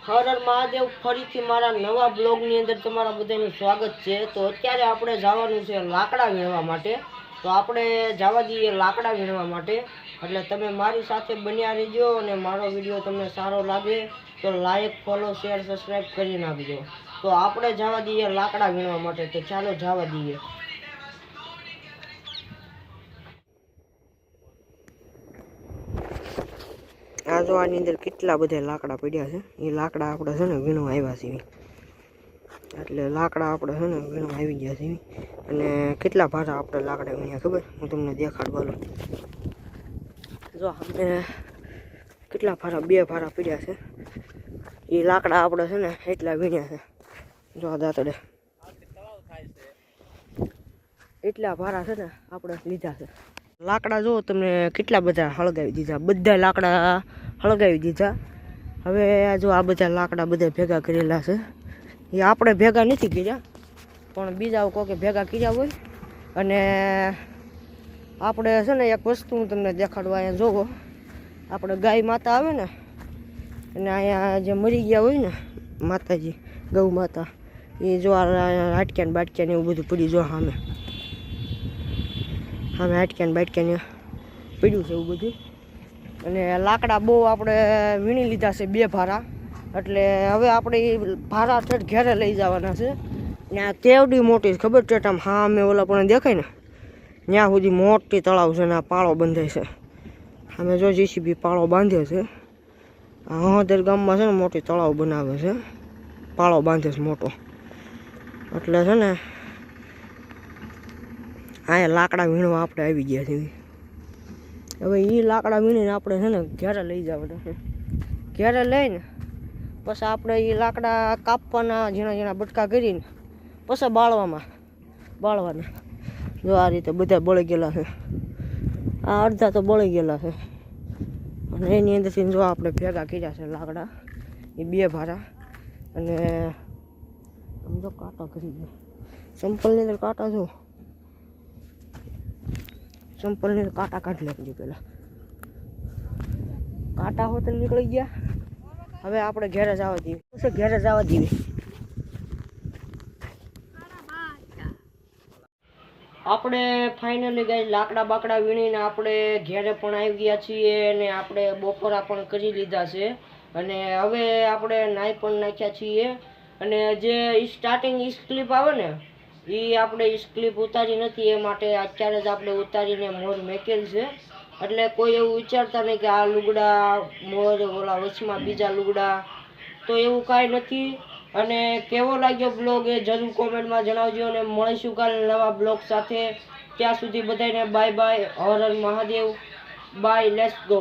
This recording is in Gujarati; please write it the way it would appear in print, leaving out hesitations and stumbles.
હર હર મહાદેવ ફરીથી મારા નવા બ્લોગની અંદર તમારા બધાનું સ્વાગત છે। તો અત્યારે આપણે જવાનું છે લાકડા વીણવા માટે। તો આપણે જવા દઈએ લાકડા વીણવા માટે, એટલે તમે મારી સાથે બન્યા રહેજો અને મારો વિડીયો તમને સારો લાગે તો લાઈક, ફોલો, શેર, સબસ્ક્રાઈબ કરી નાખજો। તો આપણે જવા દઈએ લાકડા વીણવા માટે, તો ચાલો જવા દઈએ। આ જો આની અંદર કેટલા બધા લાકડા પડ્યા છે, એ લાકડા આપણે છે ને વીણવા આવ્યા છીએ। એટલે લાકડા આપણે છે ને વીણવા આવી ગયા છીએ, અને કેટલા ભારા આપણે લાકડા વીણ્યા ખબર, હું તમને દેખાડવાનું। જો આપણે કેટલા ભારા, 2 ભારા પડ્યા છે, એ લાકડા આપણે છે ને એટલા વીણ્યા છે। જો આ દાંતડે એટલા ભારા છે ને આપણે લીધા છે। લાકડા જો તમને કેટલા બધા હળગાવી દીધા, બધા લાકડા હળગાવી દીધા। હવે જો આ બધા લાકડા બધા ભેગા કરેલા છે, એ આપણે ભેગા નથી કર્યા, પણ બીજા કોકે ભેગા કર્યા હોય। અને આપણે છે ને એક વસ્તુ હું તમને દેખાડવા, અહીંયા જોવો, આપણે ગાય માતા આવે ને, અને અહીંયા જે મરી ગયા હોય ને માતાજી, ગૌ માતા, એ જો હાટક્યા બાટક્યા એવું બધું પડ્યું, જો સામે હાટક્યા બાટક્યા પડ્યું છે એવું બધું। અને લાકડા બહુ આપણે વીણી લીધા છે 2 ભારા, એટલે હવે આપણે એ ભારા ઠેઠ ઘેરે લઈ જવાના છે। ત્યાં કેવડી મોટી ખબર છે, આમ હા અમે ઓલા પણ દેખાય ને ત્યાં સુધી મોટી તળાવ છે ને આ પાળો બંધાય છે। અમે જો JCB પાળો બાંધ્યો છે, હળદર ગામમાં છે ને મોટી તળાવ બનાવે છે, પાળો બાંધે છે મોટો, એટલે છે ને અહીંયા લાકડા વીણવા આપણે આવી ગયા છીએ। હવે એ લાકડા વીણીને આપણે છે ને ઘેરે લઈ જવાના છે। ઘેરે લઈને પછી આપણે એ લાકડા કાપવાના, ઝીણા ઝીણા બટકા કરીને પછી બાળવાના। જો આ રીતે બધા બળી ગયેલા છે, આ અડધા તો બળી ગયેલા છે, અને એની અંદરથી જો આપણે ભેગા કર્યા છે લાકડા, એ 2 ભારા। અને આમ જો કાંટા કરી ગયો, સંપલની અંદર કાંટા, જો સંપલની કાંટા કાઢી નાખજો, પેલા કાંટા હોત નીકળી ગયા। હવે આપણે ઘેરે જવા દઈએ, ઘેરે જવા દઈએ। આપણે ફાઇનલી ગઈ લાકડા બાકડા વીણીને આપણે ઘેરે પણ આવી ગયા છીએ, અને આપણે બપોરા પણ કરી લીધા છે, અને હવે આપણે નાહી પણ નાખ્યા છીએ। અને જે સ્ટાર્ટિંગ ક્લિપ આવે ને, એ આપણે ક્લિપ ઉતારી નથી, એ માટે અત્યારે જ આપણે ઉતારીને મોર મેકેલ છે। એટલે કોઈ એવું વિચારતા નહીં કે આ લુગડા મોર ઓલા વચમાં બીજા લુગડા, તો એવું કાંઈ નથી। અને કેવો લાગ્યો બ્લોગ એ જરૂર કોમેન્ટમાં જણાવજો, અને મળીશું કાલે નવા બ્લોગ સાથે। ત્યાં સુધી બધાને bye bye, Har Har Mahadev, bye, let's go.